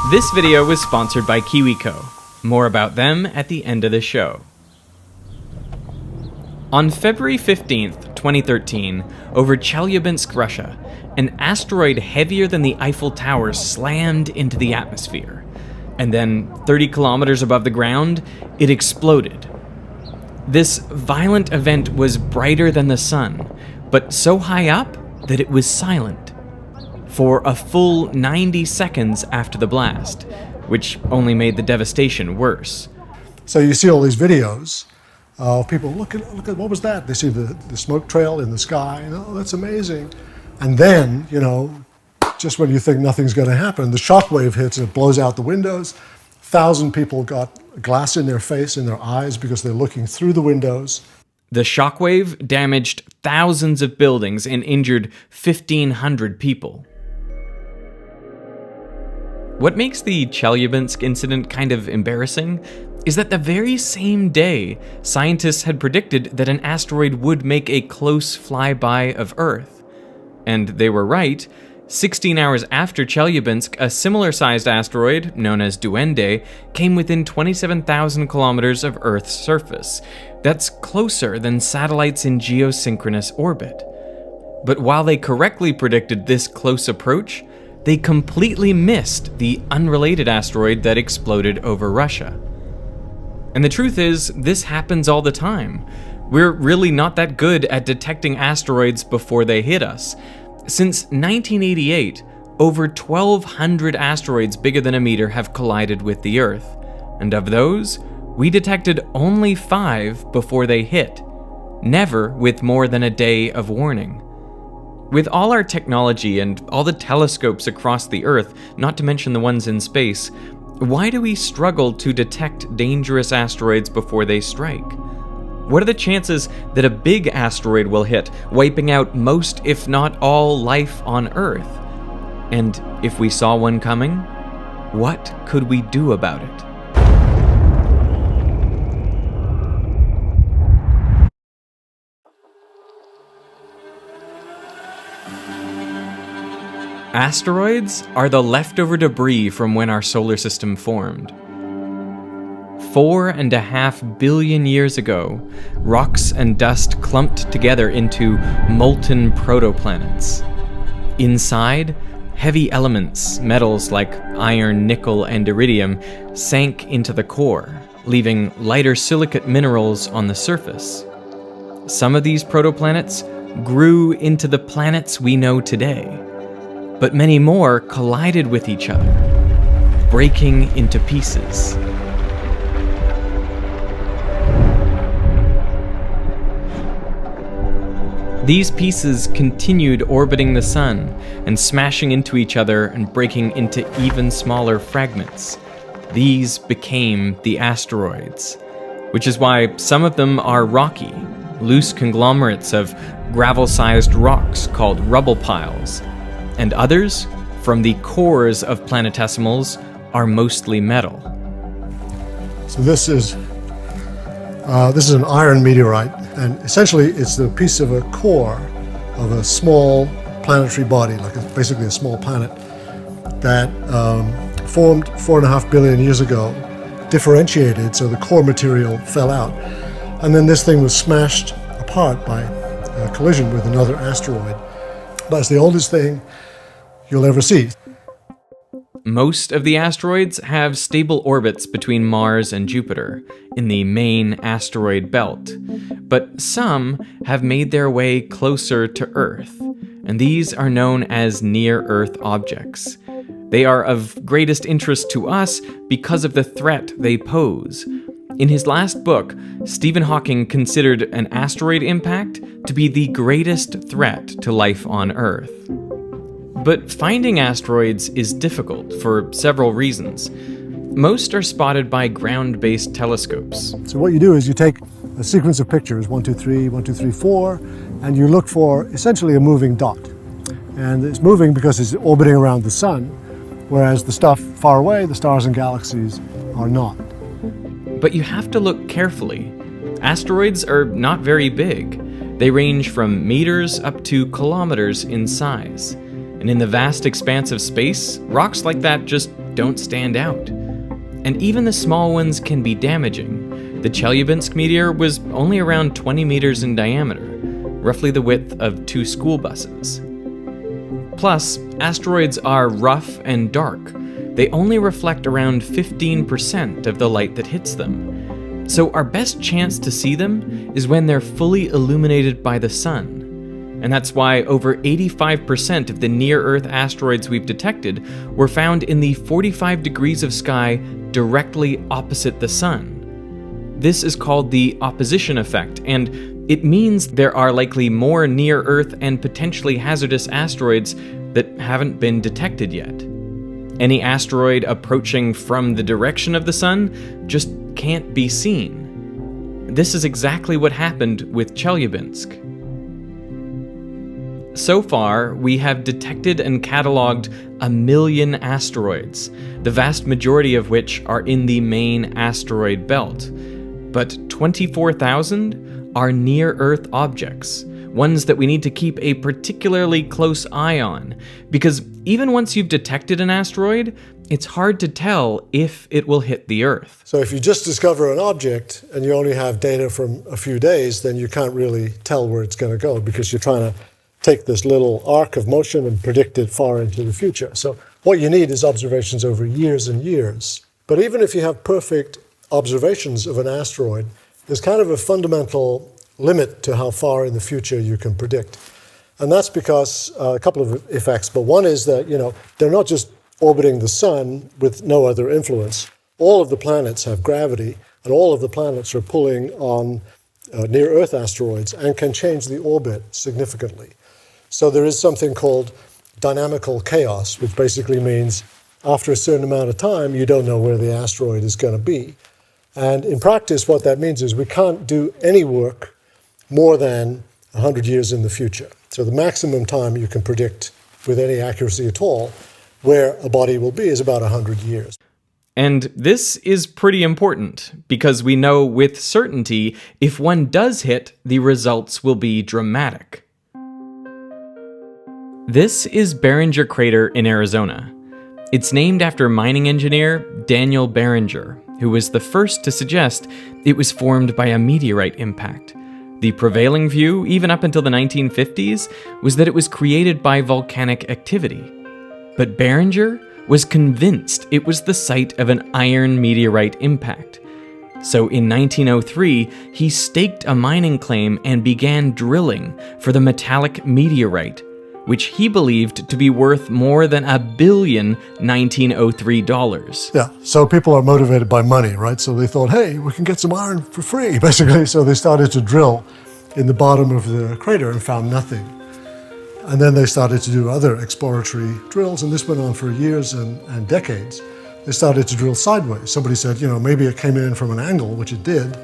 This video was sponsored by KiwiCo. More about them at the end of the show. On February 15th, 2013, over Chelyabinsk, Russia, an asteroid heavier than the Eiffel Tower slammed into the atmosphere. And then, 30 kilometers above the ground, it exploded. This violent event was brighter than the sun, but so high up that it was silent for a full 90 seconds after the blast, which only made the devastation worse. So you see all these videos of people, look at what was that? They see the smoke trail in the sky, and oh, that's amazing. And then, just when you think nothing's going to happen, the shock wave hits and it blows out the windows. 1,000 people got glass in their face, in their eyes, because they're looking through the windows. The shockwave damaged thousands of buildings and injured 1,500 people. What makes the Chelyabinsk incident kind of embarrassing is that the very same day, scientists had predicted that an asteroid would make a close flyby of Earth. And they were right. 16 hours after Chelyabinsk, a similar-sized asteroid, known as Duende, came within 27,000 kilometers of Earth's surface. That's closer than satellites in geosynchronous orbit. But while they correctly predicted this close approach, they completely missed the unrelated asteroid that exploded over Russia. And the truth is, this happens all the time. We're really not that good at detecting asteroids before they hit us. Since 1988, over 1,200 asteroids bigger than a meter have collided with the Earth. And of those, we detected only 5 before they hit, never with more than a day of warning. With all our technology and all the telescopes across the Earth, not to mention the ones in space, why do we struggle to detect dangerous asteroids before they strike? What are the chances that a big asteroid will hit, wiping out most, if not all, life on Earth? And if we saw one coming, what could we do about it? Asteroids are the leftover debris from when our solar system formed. 4.5 billion years ago, rocks and dust clumped together into molten protoplanets. Inside, heavy elements, metals like iron, nickel, and iridium, sank into the core, leaving lighter silicate minerals on the surface. Some of these protoplanets grew into the planets we know today, but many more collided with each other, breaking into pieces. These pieces continued orbiting the sun and smashing into each other and breaking into even smaller fragments. These became the asteroids, which is why some of them are rocky, loose conglomerates of gravel-sized rocks called rubble piles, and others, from the cores of planetesimals, are mostly metal. So this is an iron meteorite, and essentially it's the piece of a core of a small planetary body, basically a small planet, that formed 4.5 billion years ago, differentiated, so the core material fell out, and then this thing was smashed apart by a collision with another asteroid. But it's the oldest thing you'll ever see. Most of the asteroids have stable orbits between Mars and Jupiter in the main asteroid belt, but some have made their way closer to Earth, and these are known as near-Earth objects. They are of greatest interest to us because of the threat they pose. In his last book, Stephen Hawking considered an asteroid impact to be the greatest threat to life on Earth. But finding asteroids is difficult for several reasons. Most are spotted by ground-based telescopes. So what you do is you take a sequence of pictures, 1, 2, 3, 1, 2, 3, 4, and you look for essentially a moving dot. And it's moving because it's orbiting around the sun, whereas the stuff far away, the stars and galaxies, are not. But you have to look carefully. Asteroids are not very big. They range from meters up to kilometers in size. And in the vast expanse of space, rocks like that just don't stand out. And even the small ones can be damaging. The Chelyabinsk meteor was only around 20 meters in diameter, roughly the width of 2 school buses. Plus, asteroids are rough and dark. They only reflect around 15% of the light that hits them. So our best chance to see them is when they're fully illuminated by the sun. And that's why over 85% of the near-Earth asteroids we've detected were found in the 45 degrees of sky directly opposite the sun. This is called the opposition effect, and it means there are likely more near-Earth and potentially hazardous asteroids that haven't been detected yet. Any asteroid approaching from the direction of the sun just can't be seen. This is exactly what happened with Chelyabinsk. So far, we have detected and cataloged 1 million asteroids, the vast majority of which are in the main asteroid belt. But 24,000 are near-Earth objects, ones that we need to keep a particularly close eye on, because even once you've detected an asteroid, it's hard to tell if it will hit the Earth. So if you just discover an object and you only have data from a few days, then you can't really tell where it's going to go because you're trying to take this little arc of motion and predict it far into the future. So what you need is observations over years and years. But even if you have perfect observations of an asteroid, there's kind of a fundamental limit to how far in the future you can predict. And that's because a couple of effects. But one is that, they're not just orbiting the sun with no other influence. All of the planets have gravity, and all of the planets are pulling on near-Earth asteroids and can change the orbit significantly. So there is something called dynamical chaos, which basically means after a certain amount of time, you don't know where the asteroid is going to be. And in practice, what that means is we can't do any work more than 100 years in the future. So the maximum time you can predict with any accuracy at all where a body will be is about 100 years. And this is pretty important, because we know with certainty if one does hit, the results will be dramatic. This is Barringer Crater in Arizona. It's named after mining engineer Daniel Barringer, who was the first to suggest it was formed by a meteorite impact. The prevailing view, even up until the 1950s, was that it was created by volcanic activity. But Barringer was convinced it was the site of an iron meteorite impact. So in 1903, he staked a mining claim and began drilling for the metallic meteorite, which he believed to be worth more than $1 billion 1903 dollars. Yeah, so people are motivated by money, right? So they thought, hey, we can get some iron for free, basically. So they started to drill in the bottom of the crater and found nothing. And then they started to do other exploratory drills, and this went on for years and decades. They started to drill sideways. Somebody said, maybe it came in from an angle, which it did,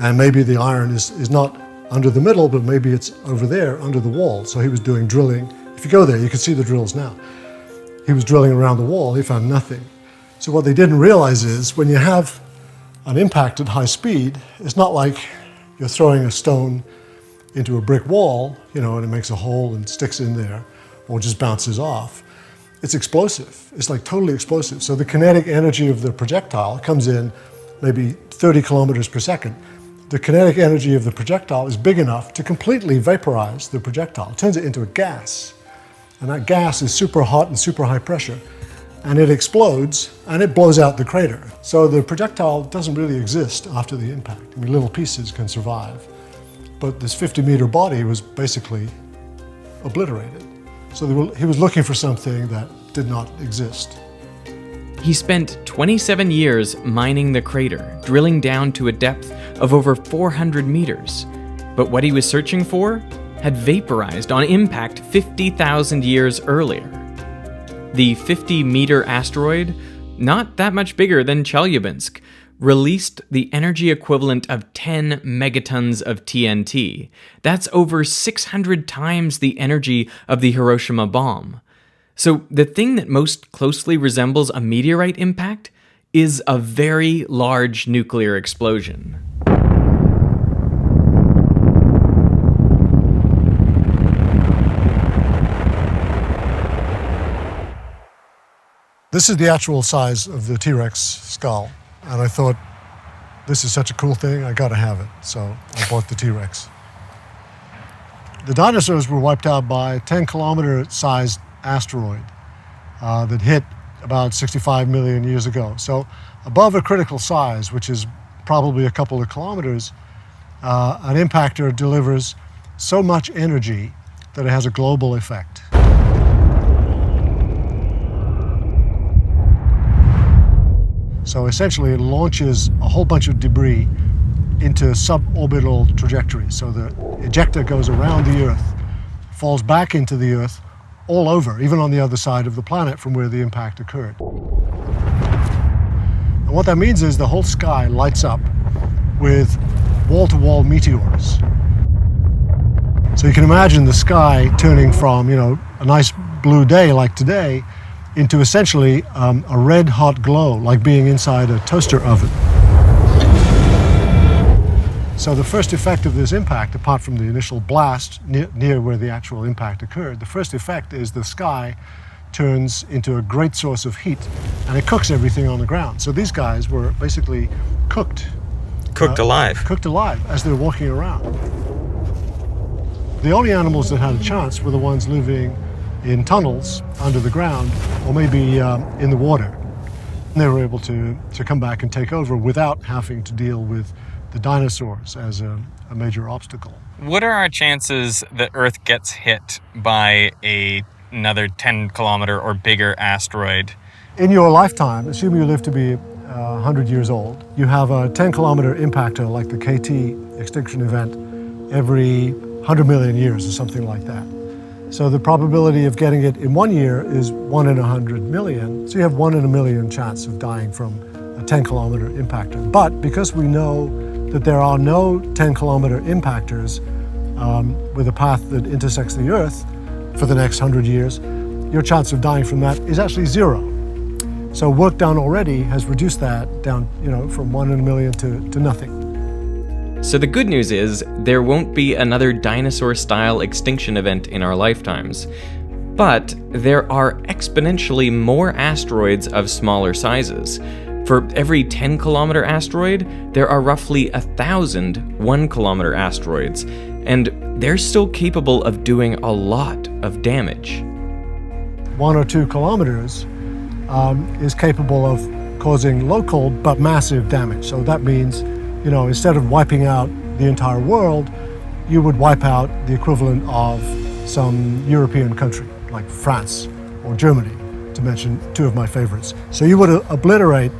and maybe the iron is not under the middle, but maybe it's over there under the wall. So he was doing drilling. If you go there, you can see the drills now. He was drilling around the wall, he found nothing. So what they didn't realize is when you have an impact at high speed, it's not like you're throwing a stone into a brick wall, and it makes a hole and sticks in there, or just bounces off. It's explosive. It's like totally explosive. So the kinetic energy of the projectile comes in maybe 30 kilometers per second. The kinetic energy of the projectile is big enough to completely vaporize the projectile. It turns it into a gas. And that gas is super hot and super high pressure. And it explodes, and it blows out the crater. So the projectile doesn't really exist after the impact. Little pieces can survive. But this 50-meter body was basically obliterated. So he was looking for something that did not exist. He spent 27 years mining the crater, drilling down to a depth of over 400 meters. But what he was searching for had vaporized on impact 50,000 years earlier. The 50-meter asteroid, not that much bigger than Chelyabinsk, released the energy equivalent of 10 megatons of TNT. That's over 600 times the energy of the Hiroshima bomb. So the thing that most closely resembles a meteorite impact is a very large nuclear explosion. This is the actual size of the T-Rex skull. And I thought, this is such a cool thing, I gotta have it. So I bought the T-Rex. The dinosaurs were wiped out by a 10-kilometer sized asteroid that hit about 65 million years ago. So above a critical size, which is probably a couple of kilometers, an impactor delivers so much energy that it has a global effect. So essentially it launches a whole bunch of debris into suborbital trajectories. So the ejector goes around the Earth, falls back into the Earth, all over, even on the other side of the planet from where the impact occurred. And what that means is the whole sky lights up with wall-to-wall meteors. So you can imagine the sky turning from, a nice blue day like today into essentially a red hot glow, like being inside a toaster oven. So the first effect of this impact, apart from the initial blast near where the actual impact occurred, the first effect is the sky turns into a great source of heat and it cooks everything on the ground. So these guys were basically cooked. Cooked alive. Cooked alive as they're walking around. The only animals that had a chance were the ones living in tunnels under the ground or maybe in the water. And they were able to come back and take over without having to deal with the dinosaurs as a major obstacle. What are our chances that Earth gets hit by another 10-kilometer or bigger asteroid? In your lifetime, assume you live to be 100 years old, you have a 10-kilometer impactor like the KT extinction event every 100 million years or something like that. So the probability of getting it in 1 year is 1 in 100 million. So you have 1 in a million chance of dying from a 10-kilometer impactor. But because we know that there are no 10-kilometer impactors with a path that intersects the Earth for the next 100 years, your chance of dying from that is actually 0. So work done already has reduced that down, from 1 in a million to nothing. So the good news is there won't be another dinosaur-style extinction event in our lifetimes. But there are exponentially more asteroids of smaller sizes. For every 10-kilometer asteroid, there are roughly 1,000 1-kilometer asteroids, and they're still capable of doing a lot of damage. 1 or 2 kilometers is capable of causing local but massive damage. So that means, instead of wiping out the entire world, you would wipe out the equivalent of some European country, like France or Germany, to mention 2 of my favorites. So you would obliterate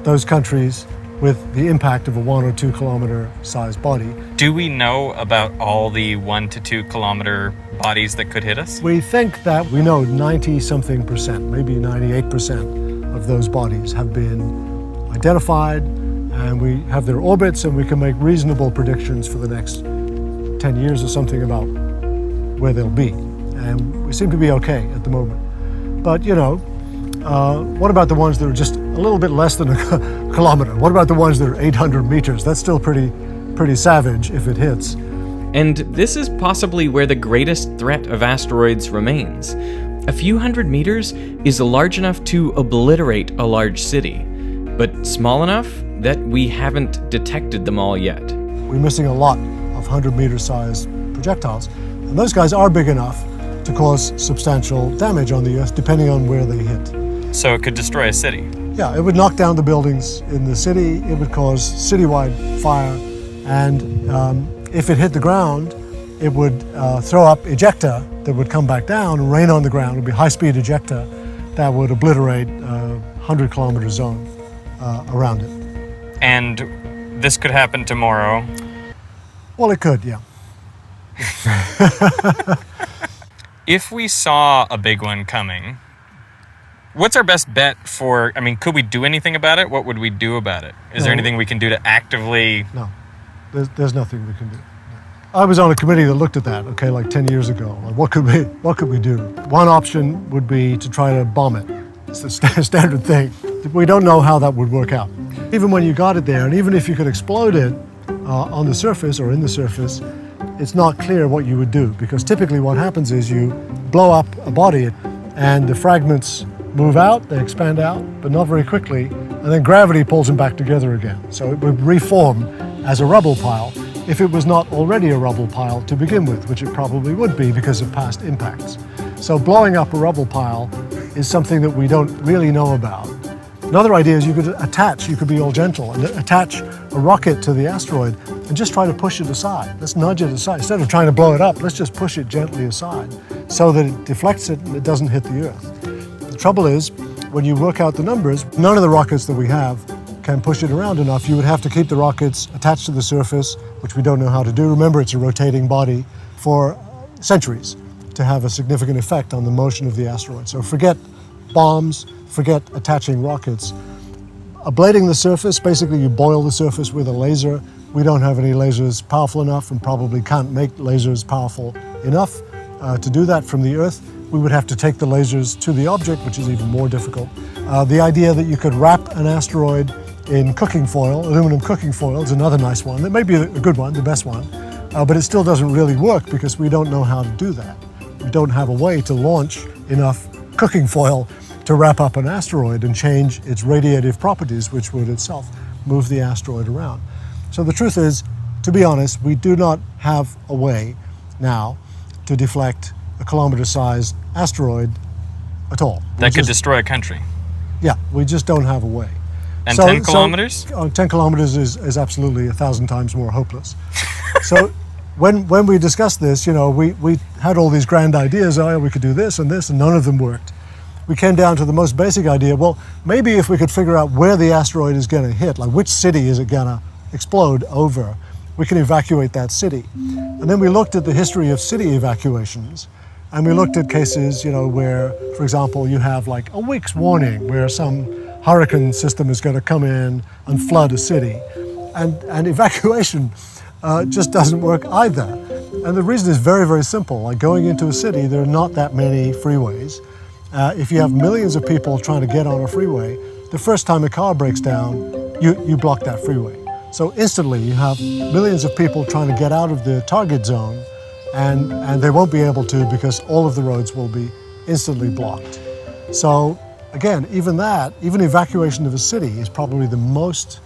those countries with the impact of a 1 or 2 kilometer sized body. Do we know about all the 1 to 2 kilometer bodies that could hit us? We think that we know 90-something%, maybe 98% of those bodies have been identified, and we have their orbits, and we can make reasonable predictions for the next 10 years or something about where they'll be. And we seem to be okay at the moment. But, what about the ones that are just a little bit less than a kilometer? What about the ones that are 800 meters? That's still pretty savage if it hits. And this is possibly where the greatest threat of asteroids remains. A few hundred meters is large enough to obliterate a large city, but small enough that we haven't detected them all yet. We're missing a lot of 100-meter sized projectiles, and those guys are big enough to cause substantial damage on the Earth depending on where they hit. So it could destroy a city? Yeah, it would knock down the buildings in the city, it would cause citywide fire, and if it hit the ground, it would throw up ejecta that would come back down and rain on the ground. It would be high-speed ejecta that would obliterate a 100-kilometer zone around it. And this could happen tomorrow? Well, it could, yeah. If we saw a big one coming, what's our best bet for, could we do anything about it? What would we do about it? Is there anything we can do to actively... No, there's nothing we can do. I was on a committee that looked at that, like 10 years ago. Like, what could we do? One option would be to try to bomb it. It's the standard thing. We don't know how that would work out. Even when you got it there, and even if you could explode it on the surface or in the surface, it's not clear what you would do, because typically what happens is you blow up a body and the fragments move out, they expand out, but not very quickly, and then gravity pulls them back together again. So it would reform as a rubble pile if it was not already a rubble pile to begin with, which it probably would be because of past impacts. So blowing up a rubble pile is something that we don't really know about. Another idea is you could be all gentle and attach a rocket to the asteroid and just try to push it aside. Let's nudge it aside. Instead of trying to blow it up, let's just push it gently aside so that it deflects it and it doesn't hit the Earth. The trouble is, when you work out the numbers, none of the rockets that we have can push it around enough. You would have to keep the rockets attached to the surface, which we don't know how to do. Remember, it's a rotating body for centuries to have a significant effect on the motion of the asteroid. So forget bombs, forget attaching rockets. Ablating the surface, basically you boil the surface with a laser. We don't have any lasers powerful enough and probably can't make lasers powerful enough to do that from the Earth. We would have to take the lasers to the object, which is even more difficult. The idea that you could wrap an asteroid in cooking foil, aluminum cooking foil, is another nice one. That may be a good one, the best one, but it still doesn't really work because we don't know how to do that. We don't have a way to launch enough cooking foil to wrap up an asteroid and change its radiative properties, which would itself move the asteroid around. So the truth is, to be honest, we do not have a way now to deflect a kilometer-sized asteroid at all. That could destroy a country. Yeah, we just don't have a way. And 10 kilometers? 10 kilometers is absolutely 1,000 times more hopeless. So when we discussed this, we had all these grand ideas, we could do this, and none of them worked. We came down to the most basic idea, well, maybe if we could figure out where the asteroid is going to hit, like which city is it going to explode over, we can evacuate that city. And then we looked at the history of city evacuations, and we looked at cases, where, for example, you have like a week's warning where some hurricane system is going to come in and flood a city. And evacuation just doesn't work either. And the reason is very, very simple. Like going into a city, there are not that many freeways. If you have millions of people trying to get on a freeway, the first time a car breaks down, you block that freeway. So instantly you have millions of people trying to get out of the target zone, and they won't be able to because all of the roads will be instantly blocked. So again, even evacuation of a city is probably the most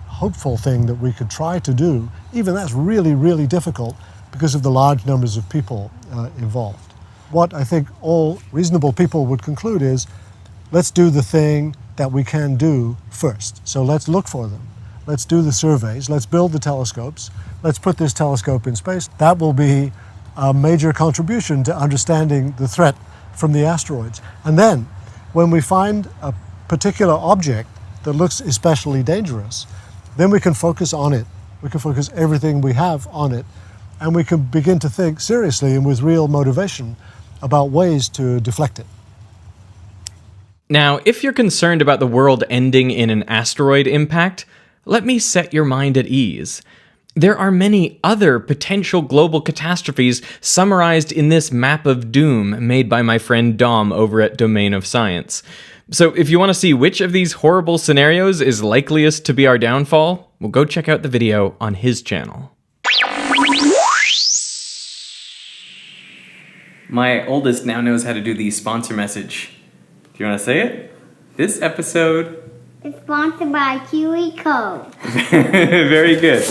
hopeful thing that we could try to do. Even that's really, really difficult because of the large numbers of people involved. What I think all reasonable people would conclude is, let's do the thing that we can do first. So let's look for them. Let's do the surveys. Let's build the telescopes. Let's put this telescope in space. That will be a major contribution to understanding the threat from the asteroids. And then, when we find a particular object that looks especially dangerous, then we can focus on it. We can focus everything we have on it, and we can begin to think seriously and with real motivation about ways to deflect it. Now, if you're concerned about the world ending in an asteroid impact, let me set your mind at ease. There are many other potential global catastrophes summarized in this map of doom made by my friend Dom over at Domain of Science. So if you want to see which of these horrible scenarios is likeliest to be our downfall, well, go check out the video on his channel. My oldest now knows how to do the sponsor message. Do you want to say it? This episode is sponsored by KiwiCo. Very good.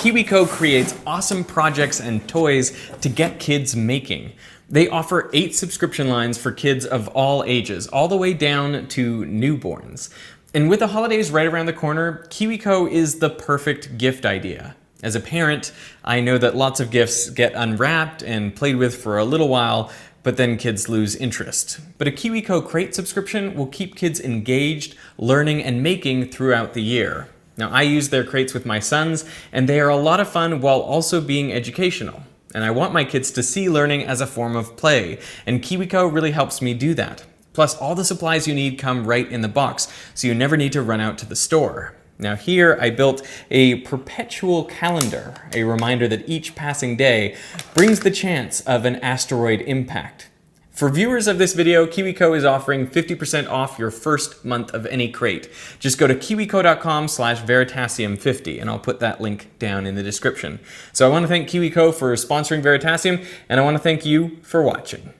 KiwiCo creates awesome projects and toys to get kids making. They offer 8 subscription lines for kids of all ages, all the way down to newborns. And with the holidays right around the corner, KiwiCo is the perfect gift idea. As a parent, I know that lots of gifts get unwrapped and played with for a little while, but then kids lose interest. But a KiwiCo Crate subscription will keep kids engaged, learning, and making throughout the year. Now, I use their crates with my sons, and they are a lot of fun while also being educational. And I want my kids to see learning as a form of play, and KiwiCo really helps me do that. Plus, all the supplies you need come right in the box, so you never need to run out to the store. Now here I built a perpetual calendar, a reminder that each passing day brings the chance of an asteroid impact. For viewers of this video, KiwiCo is offering 50% off your first month of any crate. Just go to kiwico.com/Veritasium50 and I'll put that link down in the description. So I want to thank KiwiCo for sponsoring Veritasium, and I want to thank you for watching.